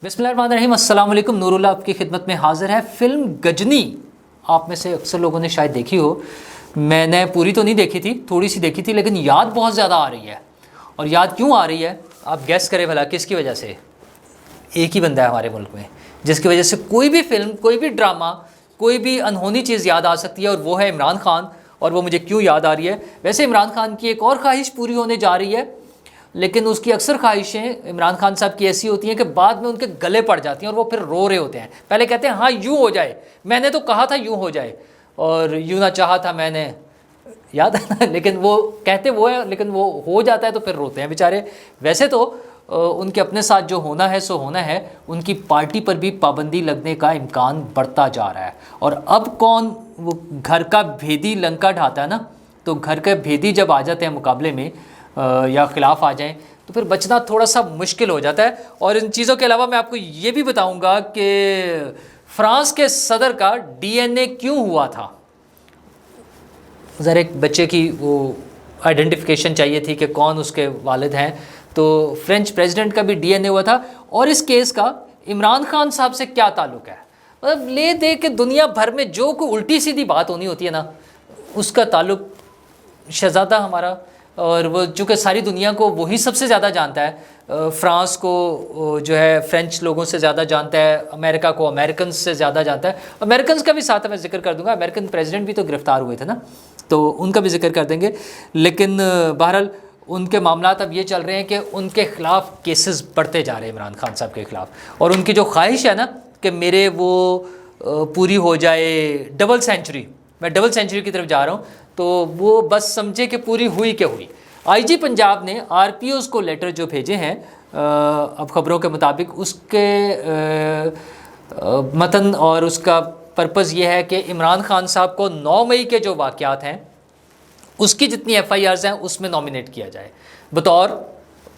بسم اللہ الرحمن الرحیم، السلام علیکم۔ نور اللہ آپ کی خدمت میں حاضر ہے۔ فلم گجنی آپ میں سے اکثر لوگوں نے شاید دیکھی ہو۔ میں نے پوری تو نہیں دیکھی تھی، تھوڑی سی دیکھی تھی، لیکن یاد بہت زیادہ آ رہی ہے۔ اور یاد کیوں آ رہی ہے آپ گیس کریں بھلا، کس کی وجہ سے؟ ایک ہی بندہ ہے ہمارے ملک میں جس کی وجہ سے کوئی بھی فلم، کوئی بھی ڈرامہ، کوئی بھی انہونی چیز یاد آ سکتی ہے، اور وہ ہے عمران خان۔ اور وہ مجھے کیوں یاد آ رہی ہے؟ ویسے عمران خان کی ایک اور خواہش پوری ہونے جا رہی ہے، لیکن اس کی اکثر خواہشیں عمران خان صاحب کی ایسی ہوتی ہیں کہ بعد میں ان کے گلے پڑ جاتی ہیں اور وہ پھر رو رہے ہوتے ہیں۔ پہلے کہتے ہیں ہاں یوں ہو جائے، میں نے تو کہا تھا یوں ہو جائے، اور یوں نہ چاہا تھا میں نے، یاد ہے نا؟ لیکن وہ کہتے وہ ہے، لیکن وہ ہو جاتا ہے تو پھر روتے ہیں بیچارے۔ ویسے تو ان کے اپنے ساتھ جو ہونا ہے سو ہونا ہے، ان کی پارٹی پر بھی پابندی لگنے کا امکان بڑھتا جا رہا ہے۔ اور اب کون وہ گھر کا بھیدی لنکا ڈھاتا ہے نا، تو گھر کے بھیدی جب آ جاتے ہیں مقابلے میں یا خلاف آ جائیں تو پھر بچنا تھوڑا سا مشکل ہو جاتا ہے۔ اور ان چیزوں کے علاوہ میں آپ کو یہ بھی بتاؤں گا کہ فرانس کے صدر کا ڈی این اے کیوں ہوا تھا۔ ذرا ایک بچے کی وہ آئیڈینٹیفیکیشن چاہیے تھی کہ کون اس کے والد ہیں، تو فرینچ پریزیڈنٹ کا بھی ڈی این اے ہوا تھا۔ اور اس کیس کا عمران خان صاحب سے کیا تعلق ہے؟ مطلب لے دے کہ دنیا بھر میں جو کوئی الٹی سیدھی بات ہونی ہوتی ہے نا، اس کا تعلق شہزادہ ہمارا، اور وہ چونکہ ساری دنیا کو وہی سب سے زیادہ جانتا ہے، فرانس کو جو ہے فرینچ لوگوں سے زیادہ جانتا ہے، امریکہ کو امریکنز سے زیادہ جانتا ہے۔ امریکنز کا بھی ساتھ میں ذکر کر دوں گا، امریکن پریزیڈنٹ بھی تو گرفتار ہوئے تھے نا، تو ان کا بھی ذکر کر دیں گے۔ لیکن بہرحال ان کے معاملات اب یہ چل رہے ہیں کہ ان کے خلاف کیسز بڑھتے جا رہے ہیں، عمران خان صاحب کے خلاف۔ اور ان کی جو خواہش ہے نا کہ میرے وہ پوری ہو جائے ڈبل سینچری، میں ڈبل سینچری کی طرف جا رہا ہوں، تو وہ بس سمجھے کہ پوری ہوئی کہ ہوئی۔ آئی جی پنجاب نے آر پی اوز کو لیٹر جو بھیجے ہیں اب خبروں کے مطابق، اس کے متن اور اس کا پرپز یہ ہے کہ عمران خان صاحب کو 9 مئی کے جو واقعات ہیں اس کی جتنی ایف آئی آرز ہیں اس میں نامینیٹ کیا جائے بطور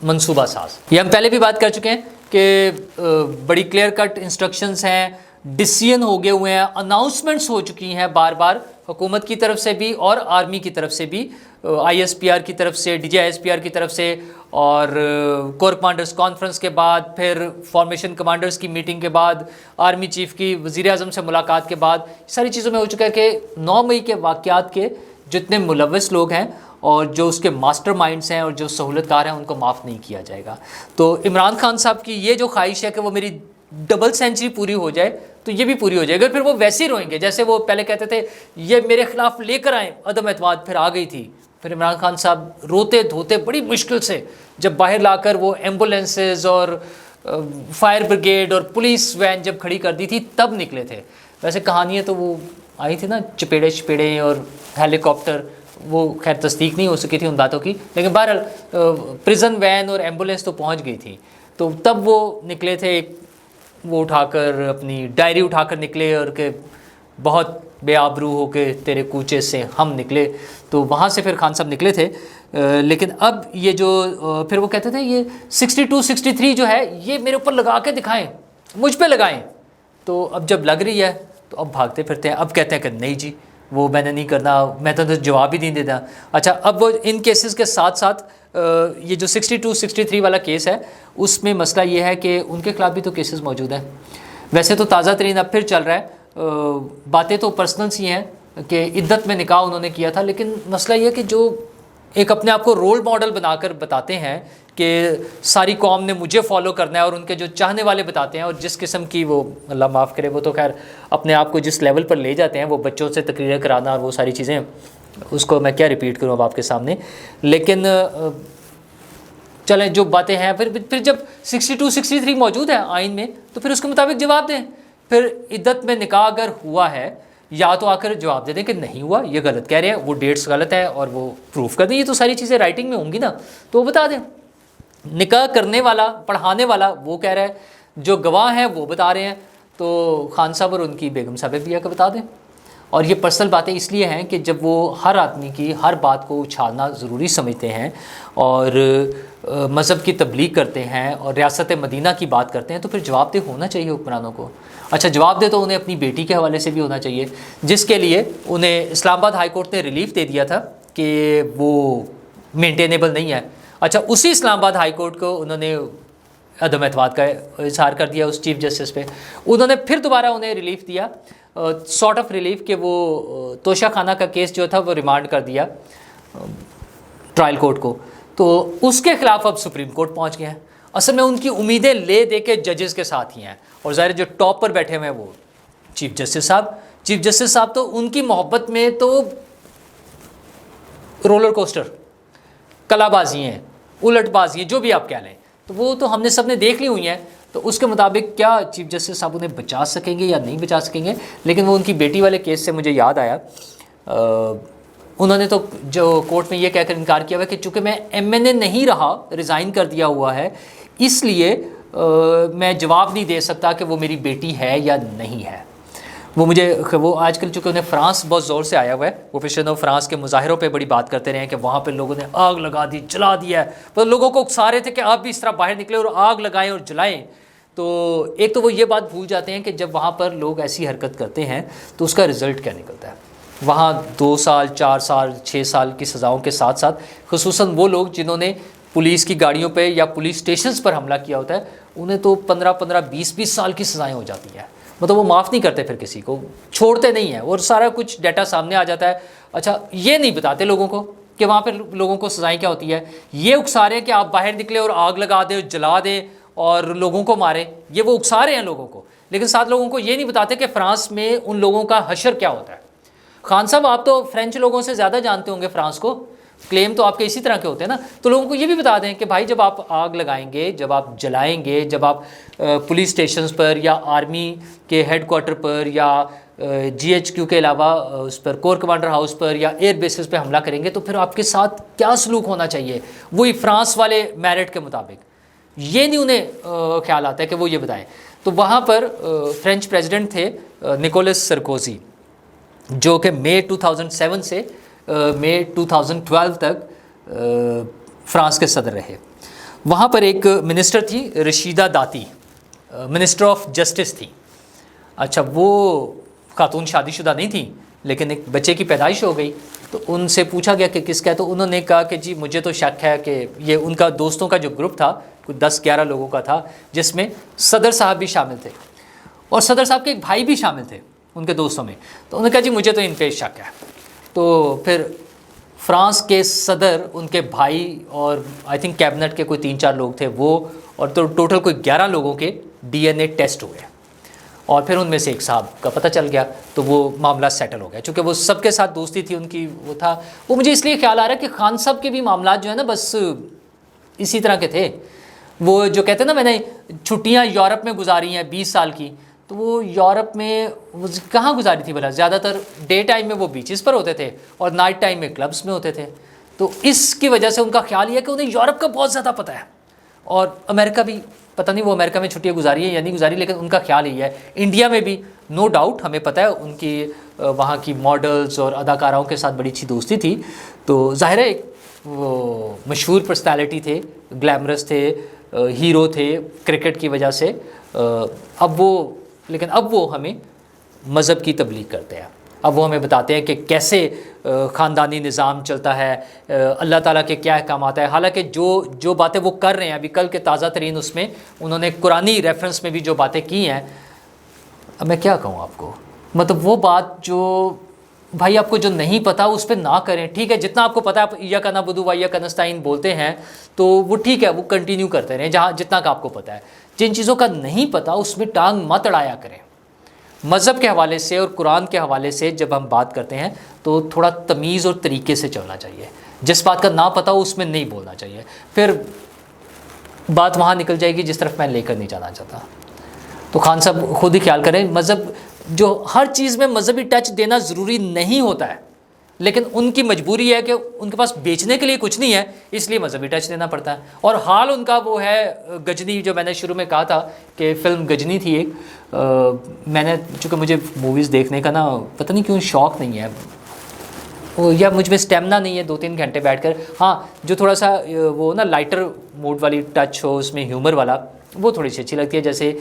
منصوبہ ساز۔ یہ ہم پہلے بھی بات کر چکے ہیں کہ بڑی کلیئر کٹ انسٹرکشنز ہیں، ڈیسیژن ہو گئے ہوئے ہیں، اناؤنسمنٹس ہو چکی ہیں بار بار حکومت کی طرف سے بھی اور آرمی کی طرف سے بھی، آئی ایس پی آر کی طرف سے، D G I S P R کی طرف سے، اور کور کمانڈرز کانفرنس کے بعد، پھر فارمیشن کمانڈرز کی میٹنگ کے بعد، آرمی چیف کی وزیر اعظم سے ملاقات کے بعد، ساری چیزوں میں ہو چکا ہے کہ 9 مئی کے واقعات کے جتنے ملوث لوگ ہیں اور جو اس کے ماسٹر مائنڈز ہیں اور جو سہولت کار ہیں ان کو معاف نہیں کیا جائے گا۔ تو عمران خان صاحب کی یہ جو خواہش ہے کہ وہ میری ڈبل سینچری پوری ہو جائے، تو یہ بھی پوری ہو جائے گا۔ پھر وہ ویسے ہی روئیں گے جیسے وہ پہلے کہتے تھے یہ میرے خلاف لے کر آئیں، عدم اعتماد پھر آ گئی تھی۔ پھر عمران خان صاحب روتے دھوتے بڑی مشکل سے جب باہر لا کر وہ ایمبولینسز اور فائر بریگیڈ اور پولیس وین جب کھڑی کر دی تھی تب نکلے تھے۔ ویسے کہانیاں تو وہ آئی تھی نا، چپیڑے اور ہیلی کاپٹر، وہ خیر تصدیق نہیں ہو سکی تھی ان باتوں کی، لیکن بہرحال پریزن وین اور ایمبولینس تو پہنچ گئی تھی۔ تو تب وہ نکلے تھے، وہ اٹھا کر اپنی ڈائری اٹھا کر نکلے، اور کہ بہت بے آبرو ہو کے تیرے کوچے سے ہم نکلے، تو وہاں سے پھر خان صاحب نکلے تھے۔ لیکن اب یہ جو پھر وہ کہتے تھے یہ 62 63 جو ہے یہ میرے اوپر لگا کے دکھائیں، مجھ پہ لگائیں، تو اب جب لگ رہی ہے تو اب بھاگتے پھرتے ہیں۔ اب کہتے ہیں کہ نہیں جی وہ میں نے نہیں کرنا، میں تو جواب ہی نہیں دیتا۔ اچھا، اب وہ ان کیسز کے ساتھ ساتھ یہ جو 62 63 والا کیس ہے اس میں مسئلہ یہ ہے کہ ان کے خلاف بھی تو کیسز موجود ہیں۔ ویسے تو تازہ ترین اب پھر چل رہا ہے، باتیں تو پرسنل سی ہیں کہ عدت میں نکاح انہوں نے کیا تھا، لیکن مسئلہ یہ کہ جو ایک اپنے آپ کو رول ماڈل بنا کر بتاتے ہیں کہ ساری قوم نے مجھے فالو کرنا ہے، اور ان کے جو چاہنے والے بتاتے ہیں، اور جس قسم کی وہ اللہ معاف کرے وہ تو خیر اپنے آپ کو جس لیول پر لے جاتے ہیں، وہ بچوں سے تقریریں کرانا اور وہ ساری چیزیں، اس کو میں کیا ریپیٹ کروں اب آپ کے سامنے۔ لیکن چلیں جو باتیں ہیں، پھر جب 62 63 موجود ہے آئین میں تو پھر اس کے مطابق جواب دیں۔ پھر عدت میں نکاح اگر ہوا ہے یا تو آ کر جواب دے دیں کہ نہیں ہوا، یہ غلط کہہ رہے ہیں، وہ ڈیٹس غلط ہے، اور وہ پروف کر دیں۔ یہ تو ساری چیزیں رائٹنگ میں ہوں گی نا، تو وہ بتا دیں۔ نکاح کرنے والا، پڑھانے والا وہ کہہ رہا ہے، جو گواہ ہیں وہ بتا رہے ہیں، تو خان صاحب اور ان کی بیگم صاحب بھی آ کے بتا دیں۔ اور یہ پرسنل باتیں اس لیے ہیں کہ جب وہ ہر آدمی کی ہر بات کو اچھالنا ضروری سمجھتے ہیں اور مذہب کی تبلیغ کرتے ہیں اور ریاست مدینہ کی بات کرتے ہیں، تو پھر جواب دہ ہونا چاہیے حکمرانوں کو۔ اچھا، جواب دہ تو انہیں اپنی بیٹی کے حوالے سے بھی ہونا چاہیے، جس کے لیے انہیں اسلام آباد ہائی کورٹ نے ریلیف دے دیا تھا کہ وہ مینٹینیبل نہیں ہے۔ اچھا، اسی اسلام آباد ہائی کورٹ کو انہوں نے عدم اعتماد کا اظہار کر دیا اس چیف جسٹس پہ. انہوں نے پھر دوبارہ انہیں ریلیف دیا, سارٹ آف ریلیف, کہ وہ توشہ خانہ کا کیس جو تھا وہ ریمانڈ کر دیا ٹرائل کورٹ کو. تو اس کے خلاف اب سپریم کورٹ پہنچ گئے ہیں. اصل میں ان کی امیدیں لے دے کے ججز کے ساتھ ہی ہیں, اور ظاہر جو ٹاپ پر بیٹھے ہوئے ہیں وہ چیف جسٹس صاحب تو ان کی محبت میں تو رولر کوسٹر, کلا بازی ہیں, الٹ بازی ہیں, جو بھی آپ کہہ لیں, تو وہ تو ہم نے سب نے دیکھ لی ہوئی ہیں. تو اس کے مطابق کیا چیف جسٹس صاحب انہیں بچا سکیں گے یا نہیں بچا سکیں گے. لیکن وہ ان کی بیٹی والے کیس سے مجھے یاد آیا, انہوں نے تو جو کورٹ میں یہ کہہ کر انکار کیا ہوا کہ چونکہ میں MNA نہیں رہا, ریزائن کر دیا ہوا ہے, اس لیے میں جواب نہیں دے سکتا کہ وہ میری بیٹی ہے یا نہیں ہے. وہ آج کل چونکہ انہیں فرانس بہت زور سے آیا ہوا ہے, وہ پچھلے فرانس کے مظاہروں پہ بڑی بات کرتے رہے ہیں کہ وہاں پہ لوگوں نے آگ لگا دی, جلا دیا ہے. تو لوگوں کو اکسا رہے تھے کہ آپ بھی اس طرح باہر نکلے اور آگ لگائیں اور جلائیں. تو ایک تو وہ یہ بات بھول جاتے ہیں کہ جب وہاں پر لوگ ایسی حرکت کرتے ہیں تو اس کا رزلٹ کیا نکلتا ہے. وہاں 2 سال 4 سال 6 سال کی سزاؤں کے ساتھ ساتھ خصوصاً وہ لوگ جنہوں نے پولیس کی گاڑیوں پہ یا پولیس اسٹیشنز پر حملہ کیا ہوتا ہے, انہیں تو 15-20 سال کی سزائیں ہو جاتی ہیں. مطلب وہ معاف نہیں کرتے, پھر کسی کو چھوڑتے نہیں ہیں, اور سارا کچھ ڈیٹا سامنے آ جاتا ہے. اچھا, یہ نہیں بتاتے لوگوں کو کہ وہاں پہ لوگوں کو سزائیں کیا ہوتی ہے. یہ اکسا رہے ہیں کہ آپ باہر نکلے اور آگ لگا دیں, جلا دیں اور لوگوں کو ماریں. یہ وہ اکسا رہے ہیں لوگوں کو, لیکن ساتھ لوگوں کو یہ نہیں بتاتے کہ فرانس میں ان لوگوں کا حشر کیا ہوتا ہے. خان صاحب, آپ تو فرینچ لوگوں سے زیادہ جانتے ہوں گے فرانس کو, کلیم تو آپ کے اسی طرح کے ہوتے ہیں نا. تو لوگوں کو یہ بھی بتا دیں کہ بھائی جب آپ آگ لگائیں گے, جب آپ جلائیں گے, جب آپ پولیس اسٹیشنز پر یا آرمی کے ہیڈ کوارٹر پر یا GHQ کے علاوہ اس پر کور کمانڈر ہاؤس پر یا ایئر بیسز پہ حملہ کریں گے, تو پھر آپ کے ساتھ کیا سلوک ہونا چاہیے, وہی فرانس والے میرٹ کے مطابق. یہ نہیں انہیں خیال آتا ہے کہ وہ یہ بتائیں. تو وہاں پر فرینچ پریزیڈنٹ تھے نکولس سرکوزی, جو کہ مئی 2007 سے مئی 2012 تک فرانس کے صدر رہے. وہاں پر ایک منسٹر تھی رشیدہ داتی, منسٹر آف جسٹس تھی. اچھا, وہ خاتون شادی شدہ نہیں تھی, لیکن ایک بچے کی پیدائش ہو گئی. تو ان سے پوچھا گیا کہ کس کا ہے, تو انہوں نے کہا کہ جی مجھے تو شک ہے کہ یہ ان کا دوستوں کا جو گروپ تھا, کوئی 10-11 لوگوں کا تھا, جس میں صدر صاحب بھی شامل تھے اور صدر صاحب کے ایک بھائی بھی شامل تھے ان کے دوستوں میں. تو انہوں نے کہا جی مجھے تو ان پہ شک ہے. تو پھر فرانس کے صدر, ان کے بھائی اور آئی تھنک کیبنٹ کے کوئی 3-4 لوگ تھے وہ, اور تو ٹوٹل کوئی 11 لوگوں کے DNA ٹیسٹ ہوئے, اور پھر ان میں سے ایک صاحب کا پتہ چل گیا. تو وہ معاملہ سیٹل ہو گیا, چونکہ وہ سب کے ساتھ دوستی تھی ان کی. وہ تھا وہ مجھے اس لیے خیال آ رہا ہے کہ خان صاحب کے بھی معاملات جو ہے نا بس اسی طرح کے تھے. وہ جو کہتے ہیں نا میں نے چھٹیاں یورپ میں گزاری ہیں 20 سال کی, تو وہ یورپ میں کہاں گزاری تھی بھلا؟ زیادہ تر ڈے ٹائم میں وہ بیچز پر ہوتے تھے اور نائٹ ٹائم میں کلبس میں ہوتے تھے. تو اس کی وجہ سے ان کا خیال یہ ہے کہ انہیں یورپ کا بہت زیادہ پتہ ہے, اور امریکہ بھی پتہ نہیں وہ امریکہ میں چھٹیاں گزاری ہیں یا نہیں گزاری, لیکن ان کا خیال یہ ہے. انڈیا میں بھی نو ڈاؤٹ ہمیں پتہ ہے ان کی وہاں کی ماڈلز اور اداکاراؤں کے ساتھ بڑی اچھی دوستی تھی. تو ظاہر ہے وہ مشہور پرسنالٹی تھے, گلیمرس تھے, ہیرو تھے کرکٹ کی وجہ سے. اب وہ ہمیں مذہب کی تبلیغ کرتے ہیں. اب وہ ہمیں بتاتے ہیں کہ کیسے خاندانی نظام چلتا ہے, اللہ تعالیٰ کے کیا احکامات ہیں. حالانکہ جو باتیں وہ کر رہے ہیں ابھی کل کے تازہ ترین اس میں انہوں نے قرآنی ریفرنس میں بھی جو باتیں کی ہیں, اب میں کیا کہوں آپ کو, مطلب وہ بات جو بھائی آپ کو جو نہیں پتا اس پہ نہ کریں. ٹھیک ہے, جتنا آپ کو پتا ہے ایاک نعبد و ایاک نستعین بولتے ہیں تو وہ ٹھیک ہے, وہ کنٹینیو کرتے رہیں جتنا کا آپ کو پتا ہے. جن چیزوں کا نہیں پتا اس میں ٹانگ مت اڑایا کریں. مذہب کے حوالے سے اور قرآن کے حوالے سے جب ہم بات کرتے ہیں تو تھوڑا تمیز اور طریقے سے چلنا چاہیے. جس بات کا نہ پتا ہو اس میں نہیں بولنا چاہیے, پھر بات وہاں نکل جائے گی جس طرف میں لے کر نہیں جانا چاہتا. تو خان صاحب خود ہی خیال کریں. مذہب جو ہر چیز میں مذہبی ٹچ دینا ضروری نہیں ہوتا ہے, لیکن ان کی مجبوری ہے کہ ان کے پاس بیچنے کے لیے کچھ نہیں ہے, اس لیے مذہبی ٹچ دینا پڑتا ہے. اور حال ان کا وہ ہے گجنی, جو میں نے شروع میں کہا تھا کہ فلم گجنی تھی ایک. میں نے چونکہ مجھے موویز دیکھنے کا نا پتہ نہیں کیوں شوق نہیں ہے, یا مجھ میں اسٹیمنا نہیں ہے 2-3 گھنٹے بیٹھ کر. ہاں, جو تھوڑا سا وہ نا لائٹر موڈ والی ٹچ ہو اس میں, ہیومر والا, وہ تھوڑی سی اچھی لگتی ہے. جیسے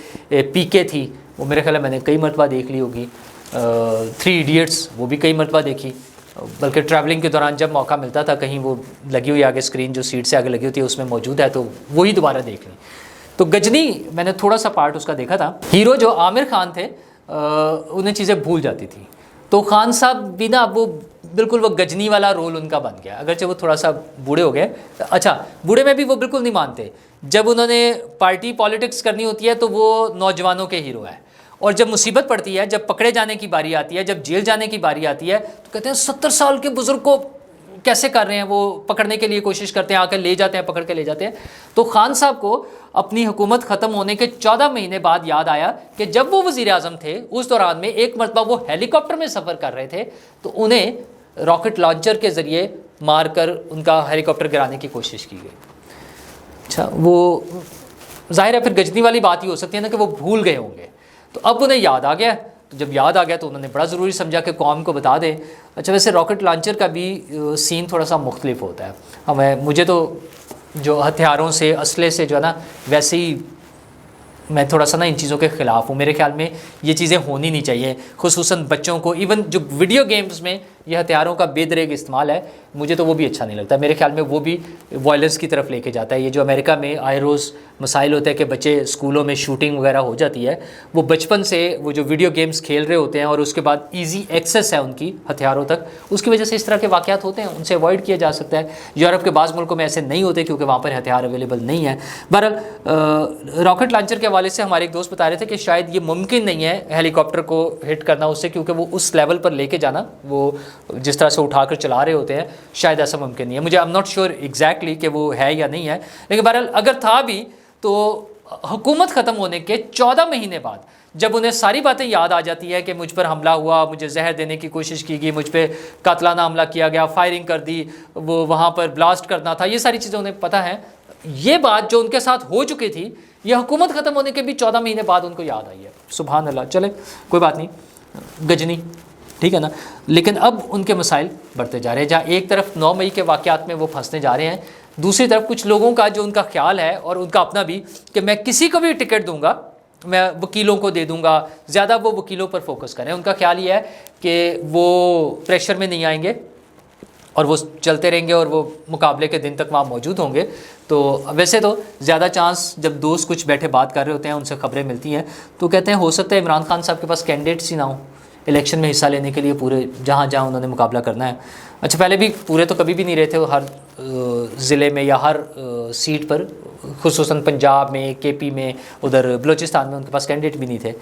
PK تھی, وہ میرے خیال ہے میں نے کئی مرتبہ دیکھ لی ہوگی. 3 ایڈیٹس وہ بھی کئی مرتبہ دیکھی, بلکہ ٹریولنگ کے دوران جب موقع ملتا تھا کہیں وہ لگی ہوئی آگے اسکرین جو سیٹ سے آگے لگی ہوتی ہے اس میں موجود ہے تو وہی دوبارہ دیکھ لیں. تو غجنی میں نے تھوڑا سا پارٹ اس کا دیکھا تھا. ہیرو جو عامر خان تھے انہیں چیزیں بھول جاتی تھی, تو خان صاحب بھی نا وہ بالکل وہ غجنی والا رول ان کا بن گیا, اگرچہ وہ تھوڑا سا بوڑھے ہو گئے. اچھا بوڑھے میں بھی وہ بالکل نہیں مانتے, جب انہوں نے پارٹی پالیٹکس کرنی ہوتی ہے تو وہ نوجوانوں کے ہیرو ہیں, اور جب مصیبت پڑتی ہے, جب پکڑے جانے کی باری آتی ہے, جب جیل جانے کی باری آتی ہے, تو کہتے ہیں 70 سال کے بزرگ کو کیسے کر رہے ہیں, وہ پکڑنے کے لیے کوشش کرتے ہیں, آ کر لے جاتے ہیں, پکڑ کے لے جاتے ہیں. تو خان صاحب کو اپنی حکومت ختم ہونے کے 14 مہینے بعد یاد آیا کہ جب وہ وزیر اعظم تھے اس دوران میں ایک مرتبہ وہ ہیلی کاپٹر میں سفر کر رہے تھے, تو انہیں راکٹ لانچر کے ذریعے مار کر ان کا ہیلی کاپٹر گرانے کی کوشش کی گئی. اچھا وہ ظاہر ہے پھر غجنی والی بات ہی ہو سکتی ہے نا کہ وہ بھول گئے ہوں گے, تو اب انہیں یاد آ گیا. تو جب یاد آ گیا تو انہوں نے بڑا ضروری سمجھا کہ قوم کو بتا دیں. اچھا ویسے راکٹ لانچر کا بھی سین تھوڑا سا مختلف ہوتا ہے. مجھے تو جو ہتھیاروں سے اسلحے سے جو ہے نا, ویسے ہی میں تھوڑا سا نا ان چیزوں کے خلاف ہوں. میرے خیال میں یہ چیزیں ہونی نہیں چاہیے, خصوصاً بچوں کو. ایون جو ویڈیو گیمز میں یہ ہتھیاروں کا بے دریغ استعمال ہے, مجھے تو وہ بھی اچھا نہیں لگتا. میرے خیال میں وہ بھی وائلنس کی طرف لے کے جاتا ہے. یہ جو امریکہ میں آئے روز مسائل ہوتے ہیں کہ بچے اسکولوں میں شوٹنگ وغیرہ ہو جاتی ہے, وہ بچپن سے وہ جو ویڈیو گیمز کھیل رہے ہوتے ہیں اور اس کے بعد ایزی ایکسیس ہے ان کی ہتھیاروں تک, اس کی وجہ سے اس طرح کے واقعات ہوتے ہیں. ان سے اوائڈ کیا جا سکتا ہے. یورپ کے بعض ملکوں میں ایسے نہیں ہوتے کیونکہ وہاں پر ہتھیار اویلیبل نہیں ہے. بہرحال راکٹ لانچر کے حوالے سے ہمارے ایک دوست بتا رہے تھے کہ شاید یہ ممکن نہیں ہے ہیلی کاپٹر کو ہٹ کرنا اس سے, کیونکہ وہ اس لیول پر لے کے جانا, وہ جس طرح سے اٹھا کر چلا رہے ہوتے ہیں, شاید ایسا ممکن نہیں ہے. مجھے I'm not sure exactly کہ وہ ہے یا نہیں ہے, لیکن بہرحال اگر تھا بھی تو حکومت ختم ہونے کے 14 مہینے بعد جب انہیں ساری باتیں یاد آ جاتی ہے کہ مجھ پر حملہ ہوا, مجھے زہر دینے کی کوشش کی گئی, مجھ پہ قاتلانہ حملہ کیا گیا, فائرنگ کر دی, وہ وہاں پر بلاسٹ کرنا تھا, یہ ساری چیزیں انہیں پتہ ہیں. یہ بات جو ان کے ساتھ ہو چکی تھی, یہ حکومت ختم ہونے کے بھی 14 مہینے بعد ان کو یاد آئی ہے. سبحان اللہ. چلے کوئی بات نہیں, غجنی ٹھیک ہے نا. لیکن اب ان کے مسائل بڑھتے جا رہے ہیں. جہاں ایک طرف 9 مئی کے واقعات میں وہ پھنسنے جا رہے ہیں, دوسری طرف کچھ لوگوں کا جو ان کا خیال ہے اور ان کا اپنا بھی کہ میں کسی کو بھی ٹکٹ دوں گا, میں وکیلوں کو دے دوں گا, زیادہ وہ وکیلوں پر فوکس کریں. ان کا خیال یہ ہے کہ وہ پریشر میں نہیں آئیں گے اور وہ چلتے رہیں گے اور وہ مقابلے کے دن تک وہاں موجود ہوں گے. تو ویسے تو زیادہ چانس جب دوست کچھ بیٹھے بات کر رہے ہوتے ہیں, ان سے خبریں ملتی ہیں, تو کہتے ہیں ہو سکتا ہے عمران خان صاحب کے پاس کینڈیڈیٹس ہی نہ ہوں الیکشن میں حصہ لینے کے لیے, پورے جہاں جہاں انہوں نے مقابلہ کرنا ہے. اچھا پہلے بھی پورے تو کبھی بھی نہیں رہے تھے ہر ضلع میں یا ہر سیٹ پر, خصوصاً پنجاب میں, کے پی میں, ادھر بلوچستان میں ان کے پاس کینڈیڈیٹ بھی نہیں تھے.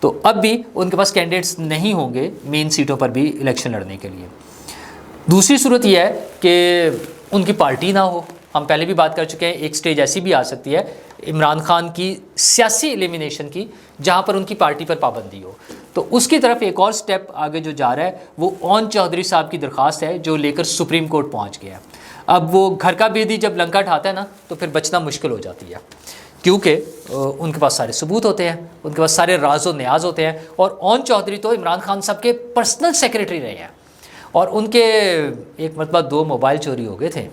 تو اب بھی ان کے پاس کینڈیڈیٹس نہیں ہوں گے مین سیٹوں پر بھی الیکشن لڑنے کے لیے. دوسری صورت یہ ہے کہ ان کی پارٹی نہ ہو. ہم پہلے بھی بات کر چکے ہیں, ایک سٹیج ایسی بھی آ سکتی ہے عمران خان کی سیاسی ایلیمینیشن کی جہاں پر ان کی پارٹی پر پابندی ہو. تو اس کی طرف ایک اور سٹیپ آگے جو جا رہا ہے وہ اون چودھری صاحب کی درخواست ہے جو لے کر سپریم کورٹ پہنچ گیا. اب وہ گھر کا بیدی جب لنکا ڈھاتا ہے نا تو پھر بچنا مشکل ہو جاتی ہے, کیونکہ ان کے پاس سارے ثبوت ہوتے ہیں, ان کے پاس سارے راز و نیاز ہوتے ہیں. اور اون چودھری تو عمران خان صاحب کے پرسنل سیکریٹری رہے ہیں, اور ان کے ایک مرتبہ 2 موبائل چوری ہو گئے تھے,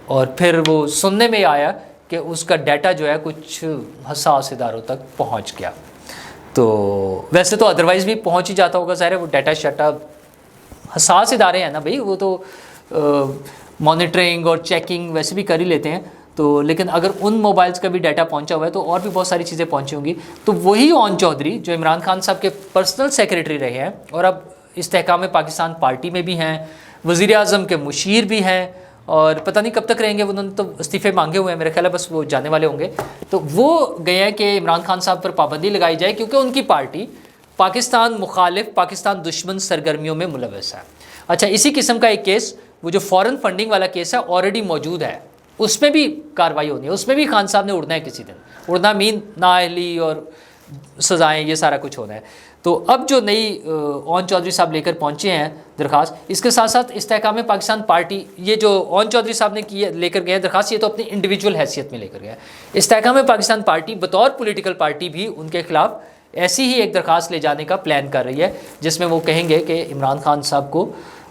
اور پھر وہ سننے میں آیا کہ اس کا ڈیٹا جو ہے کچھ حساس اداروں تک پہنچ گیا. تو ویسے تو ادروائز بھی پہنچ ہی جاتا ہوگا, ظاہر ہے وہ ڈیٹا شیٹا حساس ادارے ہیں نا بھائی, وہ تو مانیٹرنگ اور چیکنگ ویسے بھی کر ہی لیتے ہیں. تو لیکن اگر ان موبائلز کا بھی ڈیٹا پہنچا ہوا ہے تو اور بھی بہت ساری چیزیں پہنچی ہوں گی. تو وہی اون چودھری جو عمران خان صاحب کے پرسنل سیکریٹری رہے ہیں اور اب استحکام پاکستان پارٹی میں بھی ہیں, وزیر اعظم کے مشیر بھی ہیں, اور پتہ نہیں کب تک رہیں گے, انہوں نے تو استعفے مانگے ہوئے ہیں, میرے خیال ہے بس وہ جانے والے ہوں گے. تو وہ گئے ہیں کہ عمران خان صاحب پر پابندی لگائی جائے کیونکہ ان کی پارٹی پاکستان مخالف, پاکستان دشمن سرگرمیوں میں ملوث ہے. اچھا اسی قسم کا ایک کیس, وہ جو فورن فنڈنگ والا کیس ہے, آلریڈی موجود ہے, اس میں بھی کارروائی ہونی ہے, اس میں بھی خان صاحب نے اڑنا ہے کسی دن. اڑنا مین نااہلی اور سزائیں, یہ سارا کچھ ہونا ہے. تو اب جو نئی اون چودھری صاحب لے کر پہنچے ہیں درخواست, اس کے ساتھ ساتھ استحکام پاکستان پارٹی, یہ جو اون چودھری صاحب نے لے کر گئے ہیں درخواست, یہ تو اپنی انڈیویجول حیثیت میں لے کر گیا. استحکام پاکستان پارٹی بطور پولیٹیکل پارٹی بھی ان کے خلاف ایسی ہی ایک درخواست لے جانے کا پلان کر رہی ہے, جس میں وہ کہیں گے کہ عمران خان صاحب کو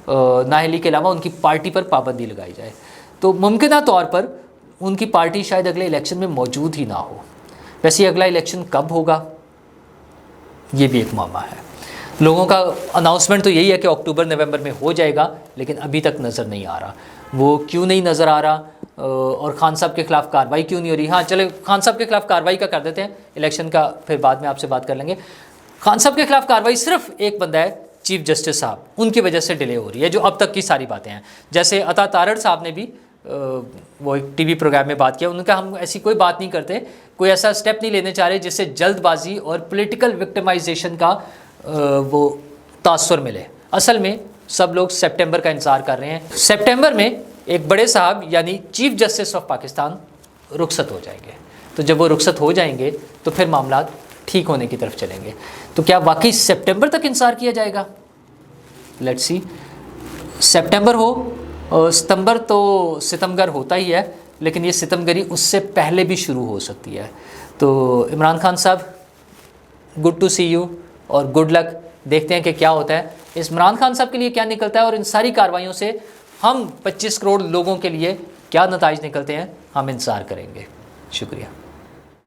نااہلی کے علاوہ ان کی پارٹی پر پابندی لگائی جائے. تو ممکنہ طور پر ان کی پارٹی شاید اگلے الیکشن میں موجود ہی نہ ہو. ویسے اگلا الیکشن کب ہوگا یہ بھی ایک معاملہ ہے. لوگوں کا اناؤنسمنٹ تو یہی ہے کہ اکتوبر نومبر میں ہو جائے گا, لیکن ابھی تک نظر نہیں آ رہا. وہ کیوں نہیں نظر آ رہا اور خان صاحب کے خلاف کارروائی کیوں نہیں ہو رہی. ہاں چلے خان صاحب کے خلاف کارروائی کا کر دیتے ہیں, الیکشن کا پھر بعد میں آپ سے بات کر لیں گے. خان صاحب کے خلاف کارروائی صرف ایک بندہ ہے, چیف جسٹس صاحب, ان کی وجہ سے ڈیلے ہو رہی ہے, جو اب تک کی ساری باتیں ہیں. جیسے عطا تارڑ صاحب نے بھی وہ ایک ٹی وی پروگرام میں بات کیا, ان کا ہم ایسی کوئی بات نہیں کرتے, کوئی ایسا اسٹیپ نہیں لینے چاہ رہے جس سے جلد بازی اور پولیٹیکل وکٹمائزیشن کا وہ تاثر ملے. اصل میں سب لوگ سپٹمبر کا انتظار کر رہے ہیں. سپٹمبر میں ایک بڑے صاحب یعنی چیف جسٹس آف پاکستان رخصت ہو جائیں گے. تو جب وہ رخصت ہو جائیں گے تو پھر معاملات ٹھیک ہونے کی طرف چلیں گے. تو کیا واقعی سپٹمبر تک انتظار کیا جائے گا؟ Let's see. سپٹمبر ہو, ستمبر تو ستمگر ہوتا ہی ہے, لیکن یہ ستمگری اس سے پہلے بھی شروع ہو سکتی ہے. تو عمران خان صاحب, گڈ ٹو سی یو اور گڈ لک. دیکھتے ہیں کہ کیا ہوتا ہے, اس عمران خان صاحب کے لیے کیا نکلتا ہے, اور ان ساری کارروائیوں سے ہم 25 کروڑ لوگوں کے لیے کیا نتائج نکلتے ہیں, ہم انتظار کریں گے. شکریہ.